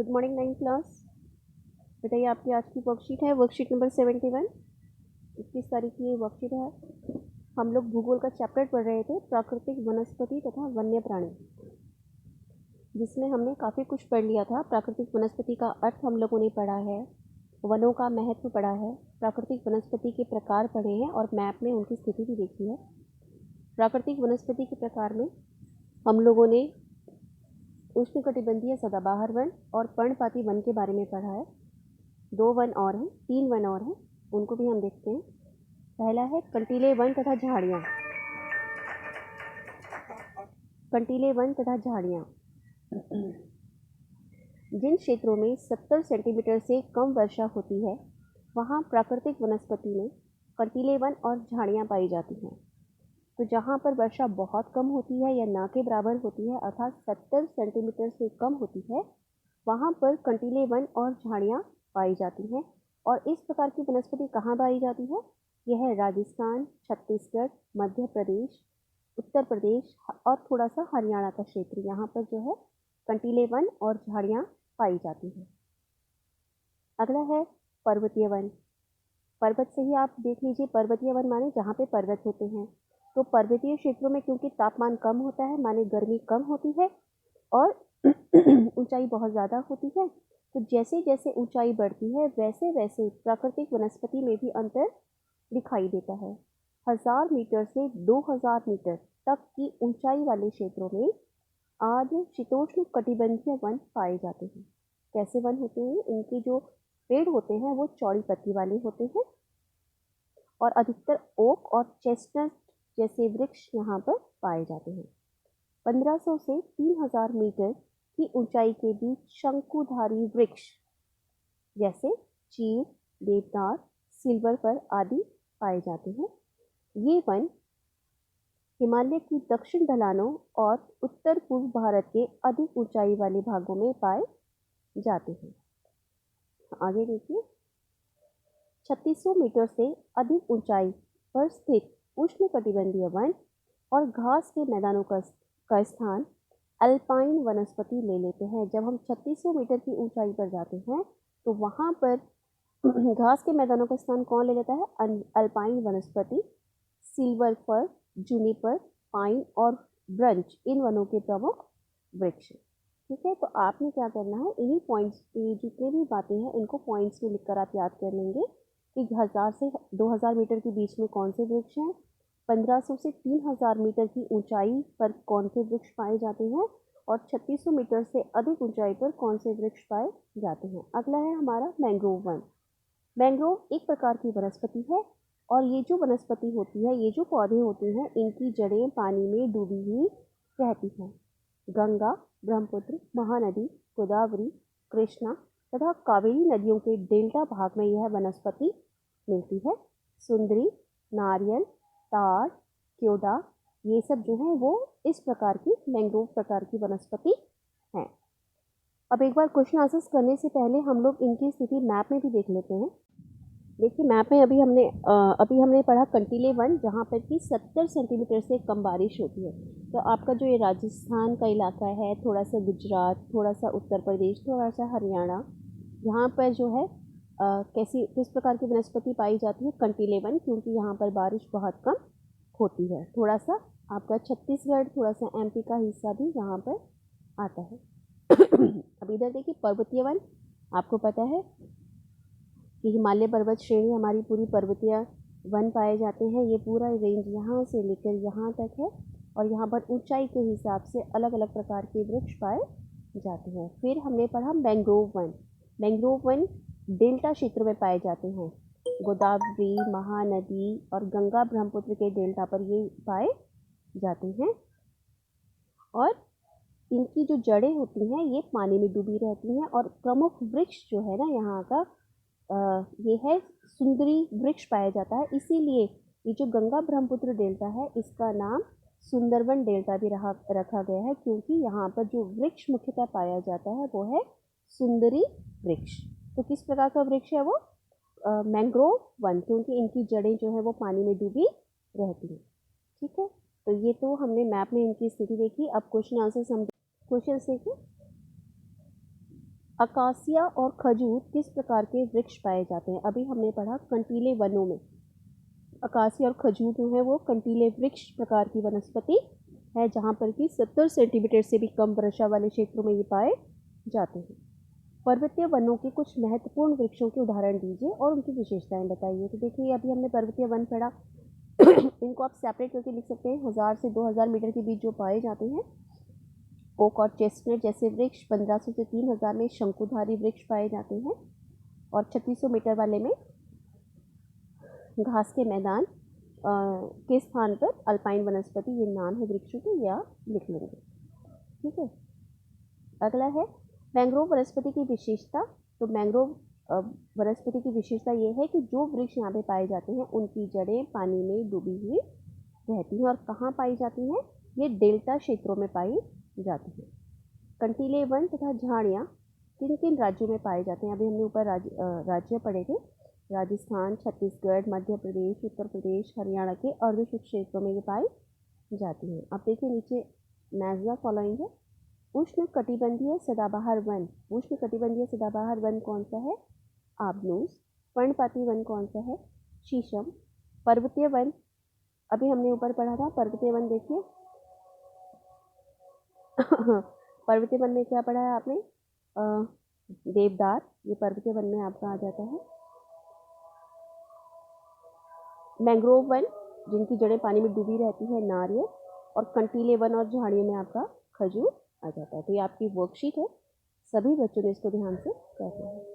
Good morning 9 class. बताइए आपकी आज की वर्कशीट है वर्कशीट नंबर 71। 21 तारीख की ये वर्कशीट है। हम लोग भूगोल का चैप्टर पढ़ रहे थे, प्राकृतिक वनस्पति तथा वन्य प्राणी, जिसमें हमने काफ़ी कुछ पढ़ लिया था। प्राकृतिक वनस्पति का अर्थ हम लोगों ने पढ़ा है, वनों का महत्व पढ़ा है, प्राकृतिक वनस्पति के प्रकार पढ़े हैं और मैप में उनकी स्थिति भी देखी है। प्राकृतिक वनस्पति के प्रकार में हम लोगों ने उष्णकटिबंधीय सदाबहार वन और पर्णपाती वन के बारे में पढ़ा है। 2 वन और हैं, 3 वन और हैं, उनको भी हम देखते हैं। पहला है कंटीले वन तथा झाड़ियाँ। कंटीले वन तथा झाड़ियाँ जिन क्षेत्रों में 70 सेंटीमीटर से कम वर्षा होती है, वहाँ प्राकृतिक वनस्पति में कंटीले वन और झाड़ियाँ पाई जाती हैं। तो जहाँ पर वर्षा बहुत कम होती है या ना के बराबर होती है, अर्थात 70 सेंटीमीटर से कम होती है, वहाँ पर कंटीले वन और झाड़ियाँ पाई जाती हैं। और इस प्रकार की वनस्पति कहाँ पाई जाती है? यह है राजस्थान, छत्तीसगढ़, मध्य प्रदेश, उत्तर प्रदेश और थोड़ा सा हरियाणा का क्षेत्र, यहाँ पर जो है कंटीले वन और झाड़ियाँ पाई जाती हैं। अगला है पर्वतीय वन। पर्वत से ही आप देख लीजिए, पर्वतीय वन माने जहाँ पे पर्वत होते हैं। तो पर्वतीय क्षेत्रों में क्योंकि तापमान कम होता है, माने गर्मी कम होती है और ऊंचाई बहुत ज़्यादा होती है, तो जैसे जैसे ऊंचाई बढ़ती है वैसे वैसे प्राकृतिक वनस्पति में भी अंतर दिखाई देता है। 1000 मीटर से 2000 मीटर तक की ऊंचाई वाले क्षेत्रों में आर्द्र शीतोष्ण कटिबंधीय वन पाए जाते हैं। कैसे वन होते हैं? इनके जो पेड़ होते हैं वो चौड़ी पत्ती वाले होते हैं और अधिकतर ओक और चेस्टनट जैसे वृक्ष यहाँ पर पाए जाते हैं। 1500 से 3000 मीटर की ऊंचाई के बीच शंकुधारी वृक्ष जैसे चीड़, देवदार, सिल्वर फर आदि पाए जाते हैं। ये वन हिमालय की दक्षिण ढलानों और उत्तर पूर्व भारत के अधिक ऊंचाई वाले भागों में पाए जाते हैं। आगे देखिए, 3600 मीटर से अधिक ऊंचाई पर स्थित उष्णकटिबंधीय वन और घास के मैदानों का स्थान अल्पाइन वनस्पति ले लेते हैं। जब हम 3600 मीटर की ऊंचाई पर जाते हैं तो वहाँ पर घास के मैदानों का स्थान कौन ले लेता है? अल्पाइन वनस्पति, सिल्वर फर, जूनिपर, पाइन और ब्रंच इन वनों के प्रमुख वृक्ष। ठीक है, तो आपने क्या करना है, इन्हीं पॉइंट्स पे जितने भी बातें हैं इनको पॉइंट्स में लिखकर आप याद कर लेंगे कि 1000 से 2000 मीटर के बीच में कौन से वृक्ष हैं, 1500 से 3000 मीटर की ऊंचाई पर कौन से वृक्ष पाए जाते हैं और 3600 मीटर से अधिक ऊंचाई पर कौन से वृक्ष पाए जाते हैं। अगला है हमारा मैंग्रोव वन। मैंग्रोव एक प्रकार की वनस्पति है और ये जो वनस्पति होती है, ये जो पौधे होते हैं, इनकी जड़ें पानी में डूबी हुई रहती हैं। गंगा, ब्रह्मपुत्र, महानदी, गोदावरी, कृष्णा तथा कावेरी नदियों के डेल्टा भाग में यह वनस्पति मिलती है। सुंदरी, नारियल, ताड़, क्योडा, ये सब जो है वो इस प्रकार की मैंग्रोव प्रकार की वनस्पति हैं। अब एक बार क्वेश्चन आंसर्स करने से पहले हम लोग इनकी स्थिति मैप में भी देख लेते हैं। देखिए मैप में अभी हमने पढ़ा कंटीले वन, जहाँ पर कि 70 सेंटीमीटर से कम बारिश होती है। तो आपका जो ये राजस्थान का इलाका है, थोड़ा सा गुजरात, थोड़ा सा उत्तर प्रदेश, थोड़ा सा हरियाणा, यहाँ पर जो है किस प्रकार की वनस्पति पाई जाती है? कंटीले वन, क्योंकि यहाँ पर बारिश बहुत कम होती है। थोड़ा सा आपका छत्तीसगढ़, थोड़ा सा एमपी का हिस्सा भी यहाँ पर आता है। अब इधर देखिए पर्वतीय वन, आपको पता है कि हिमालय पर्वत श्रेणी हमारी पूरी पर्वतीय वन पाए जाते हैं। ये पूरा रेंज यहाँ से लेकर यहाँ तक है और यहाँ पर ऊंचाई के हिसाब से अलग अलग प्रकार के वृक्ष पाए जाते हैं। फिर हमने पढ़ा mangrove one. Mangrove one delta क्षेत्र में पाए जाते हैं। गोदावरी, महानदी और गंगा ब्रह्मपुत्र के डेल्टा पर ये पाए जाते हैं और इनकी जो जड़ें होती हैं ये पानी में डूबी रहती हैं। और प्रमुख वृक्ष जो है ना यहाँ का, ये है सुंदरी वृक्ष पाया जाता है। इसीलिए ये जो गंगा ब्रह्मपुत्र डेल्टा है इसका नाम सुंदरवन डेल्टा भी रखा गया है, क्योंकि यहाँ पर जो वृक्ष मुख्यतः पाया जाता है वो है सुंदरी वृक्ष। तो किस प्रकार का वृक्ष है वो? मैंग्रोव वन, क्योंकि इनकी जड़ें जो है वो पानी में डूबी रहती हैं। ठीक है, तो ये तो हमने मैप में इनकी स्थिति देखी। अब क्वेश्चन आंसर समझ, क्वेश्चन देखिए। अकासिया और खजूर किस प्रकार के वृक्ष पाए जाते हैं? अभी हमने पढ़ा कंटीले वनों में अकासिया और खजूर जो है वो कंटीले वृक्ष प्रकार की वनस्पति है, जहाँ पर कि 70 सेंटीमीटर से भी कम वर्षा वाले क्षेत्रों में ये पाए जाते हैं। पर्वतीय वनों के कुछ महत्वपूर्ण वृक्षों के उदाहरण दीजिए और उनकी विशेषताएं बताइए। तो देखिए, अभी हमने पर्वतीय वन पढ़ा इनको आप सेपरेट करके लिख सकते हैं। 1000 से 2000 मीटर के बीच जो पाए जाते हैं ओक और चेस्टनट जैसे वृक्ष, 1500 से 3000 में शंकुधारी वृक्ष पाए जाते हैं, और 3600 मीटर वाले में घास के मैदान के स्थान पर अल्पाइन वनस्पति, ये नाम है वृक्षों के, या लिख लेंगे। ठीक है, अगला है मैंग्रोव वनस्पति की विशेषता। तो मैंग्रोव वनस्पति की विशेषता ये है कि जो वृक्ष यहाँ पे पाए जाते हैं उनकी जड़ें पानी में डूबी हुई रहती हैं। और कहाँ पाई जाती हैं? ये डेल्टा क्षेत्रों में पाई जाती हैं। कंटीले वन तथा झाड़ियाँ किन किन राज्यों में पाए जाते हैं? अभी हमने ऊपर राज्य पढ़े थे, राजस्थान, छत्तीसगढ़, मध्य प्रदेश, उत्तर प्रदेश, हरियाणा के अर्धशुष्क क्षेत्रों में ये पाई जाती हैं। आप देखिए नीचे मैज़ फॉलोइंग है। उष्ण कटिबंधीय सदाबहार वन, उष्ण कटिबंधीय सदाबहार वन कौन सा है? आबनूस। पर्णपाती वन कौन सा है? शीशम। पर्वतीय वन, अभी हमने ऊपर पढ़ा था, पर्वतीय वन देखिए पर्वतीय वन में क्या पढ़ा है आपने? देवदार, ये पर्वतीय वन में आपका आ जाता है। मैंग्रोव वन, जिनकी जड़ें पानी में डूबी रहती है, नारियल। और कंटीले वन और झाड़ियों में आपका खजूर आ जाता है। तो ये आपकी वर्कशीट है, सभी बच्चों ने इसको ध्यान से पढ़ना है।